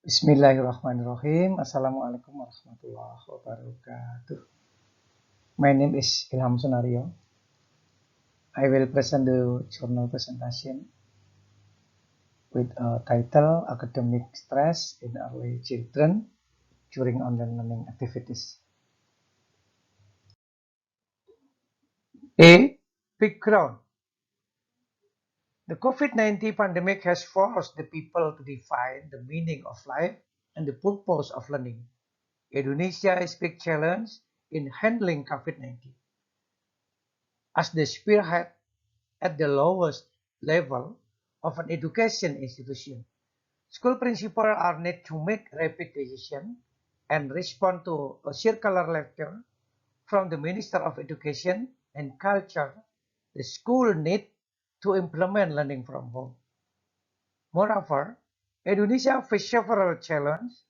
Bismillahirrahmanirrahim. Assalamualaikum warahmatullahi wabarakatuh. My name is Ilham Sunario. I will present the journal presentation with a title Academic Stress in Early Children During Online Learning Activities. A. Background. The COVID-19 pandemic has forced the people to define the meaning of life and the purpose of learning. Indonesia is a big challenge in handling COVID-19. As the spearhead at the lowest level of an education institution, school principals are need to make rapid decisions and respond to a circular letter from the Minister of Education and Culture. The school need to implement learning from home. Moreover, Indonesia faces several challenges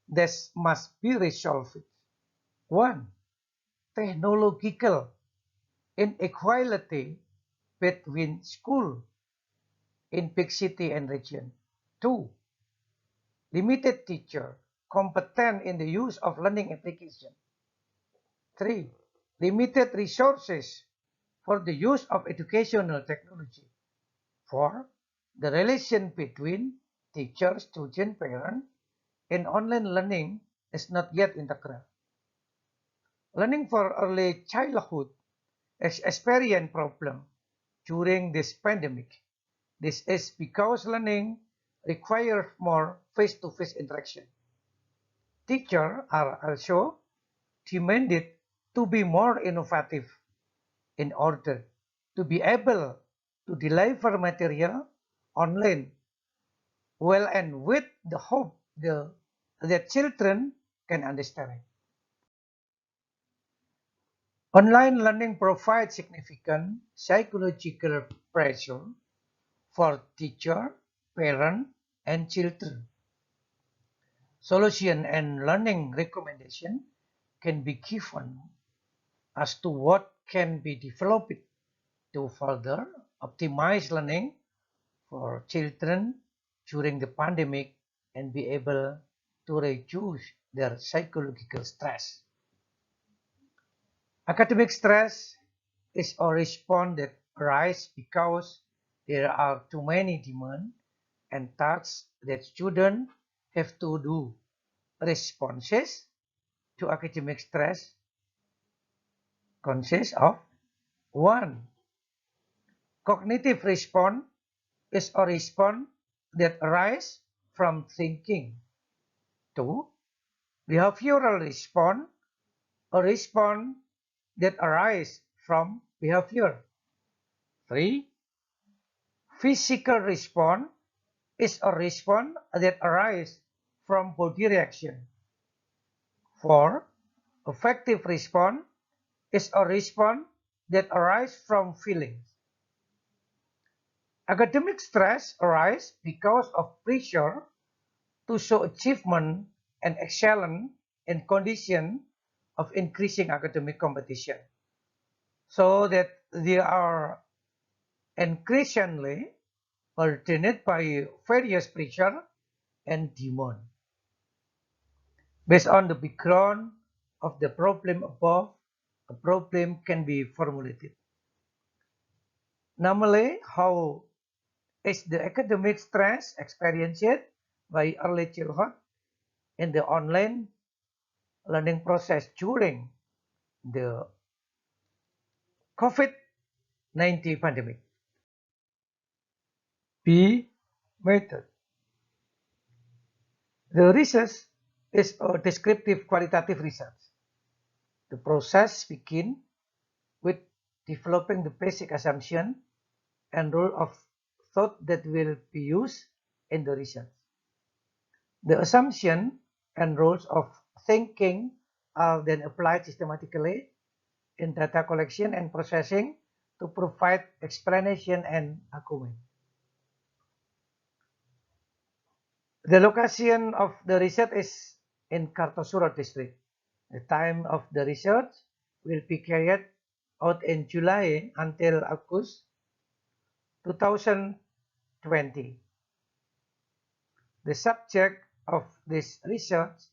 that must be resolved. One, technological inequality between schools in big city and region. 2. Limited teacher competent in the use of learning application. 3. Limited resources for the use of educational technology. 4. The relation between teacher, student, parent in online learning is not yet integral. Learning for early childhood has experienced problem during this pandemic. This is because learning requires more face-to-face interaction. Teachers are also demanded to be more innovative in order to be able to deliver material online well and with the hope that children can understand it. Online learning provides significant psychological pressure for teacher, parent, and children. Solution and learning recommendation can be given as to what can be developed to further optimize learning for children during the pandemic and be able to reduce their psychological stress. Academic stress is a response that arises because there are too many demands and tasks that students have to do. Responses to academic stress consist of 1. Cognitive response is a response that arises from thinking. 2. Behavioral response, a response that arises from behavior. 3. Physical response is a response that arises from body reaction. 4. Affective response is a response that arises from feelings. Academic stress arises because of pressure to show achievement and excellence in conditions of increasing academic competition, so that they are increasingly burdened by various pressure and demand. Based on the background of the problem above, a problem can be formulated. Normally, how is the academic stress experienced by early childhood in the online learning process during the COVID-19 pandemic? B. Method. The research is a descriptive qualitative research. The process begins with developing the basic assumption and rule of thought that will be used in the research. The assumption and rules of thinking are then applied systematically in data collection and processing to provide explanation and argument. The location of the research is in Kartosuro district. The time of the research will be carried out in July until August 2020. The subject of this research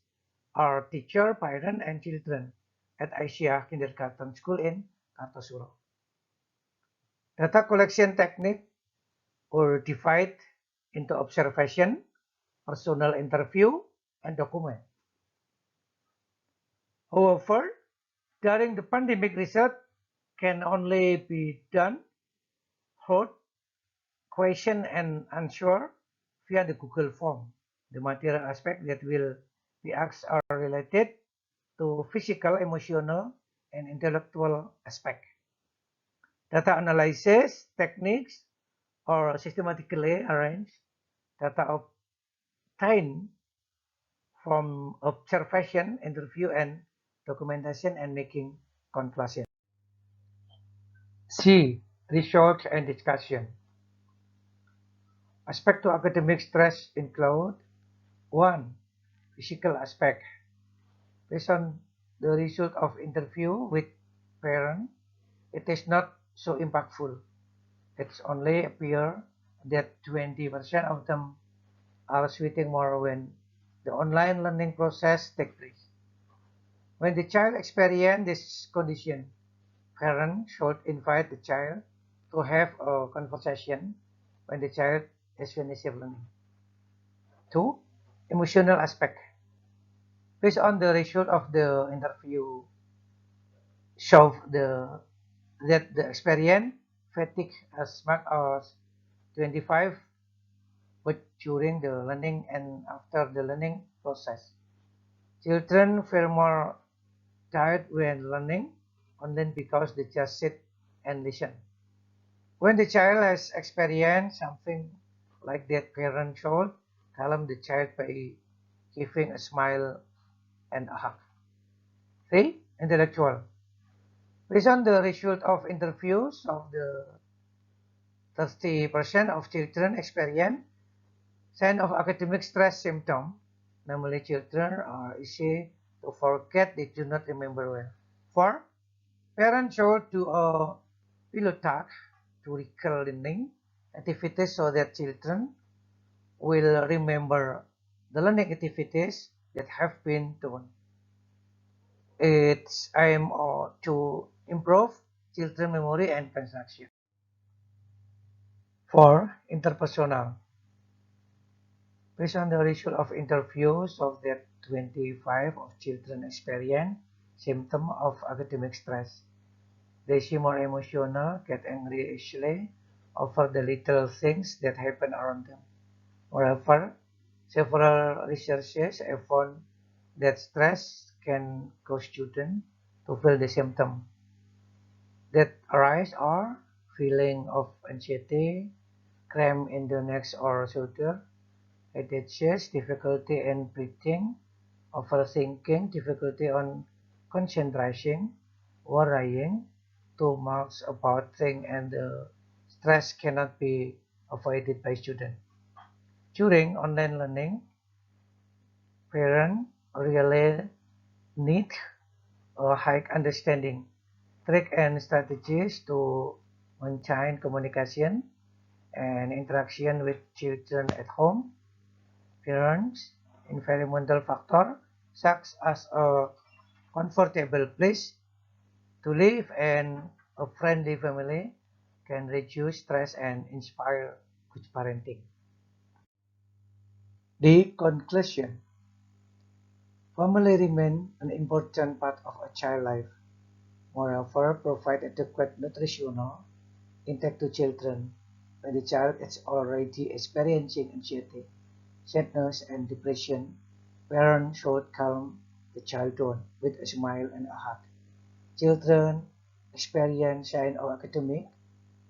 are teacher, parent, and children at Aisyah Kindergarten School in Kartosuro. Data collection technique were divided into observation, personal interview, and document. However, during the pandemic, research can only be done through question and answer via the Google form. The material aspect that will be asked are related to physical, emotional, and intellectual aspect. Data analysis techniques are systematically arranged data obtained from observation, interview, and documentation and making conclusion. C. Research and discussion. Aspect to academic stress include 1. Physical aspect. Based on the result of interview with parents, it is not so impactful. It's only appear that 20% of them are sweating more when the online learning process takes place. When the child experiences this condition, parents should invite the child to have a conversation when the child is finished learning. 2. Emotional aspect. Based on the result of the interview, show that the experience fatigue as much as 25 but during the learning and after the learning process. Children feel more tired when learning online because they just sit and listen. When the child has experienced something like that, parents should calm the child by giving a smile and a hug. 3. Intellectual. Based on the result of interviews of the 30% of children experience sign of academic stress symptom. Normally children are easy to forget, they do not remember well. 4. Parents should do a pilot task to recall learning activities so that children will remember the learning activities that have been done. Its aim to improve children memory and concentration. 4. Interpersonal. Based on the result of interviews of that 25 of children experience symptoms of academic stress. They seem more emotional, get angry easily over the little things that happen around them. Moreover, several researchers have found that stress can cause students to feel the symptoms that arise are feeling of anxiety, cramp in the neck or shoulder, headaches, difficulty in breathing, overthinking, difficulty on concentrating, worrying, too much about things, and the stress cannot be avoided by students. During online learning, parents really need a high understanding, trick and strategies to maintain communication and interaction with children at home. Parents, environmental factor such as a comfortable place to live and a friendly family can reduce stress and inspire good parenting. The conclusion. Family remain an important part of a child's life. Moreover, provide adequate nutritional intake to children when the child is already experiencing anxiety, sadness, and depression. Parents should calm the child down with a smile and a hug. Children experience signs of academic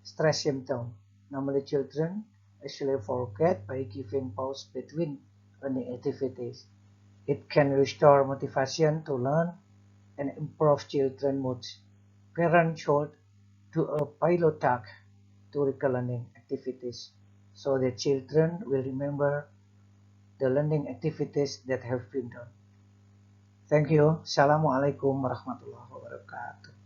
stress symptoms. Normally, children actually forget by giving pause between learning activities. It can restore motivation to learn and improve children's moods. Parents should do a pilot task to recall learning activities so that children will remember the learning activities that have been done. Thank you. Assalamualaikum warahmatullahi wabarakatuh.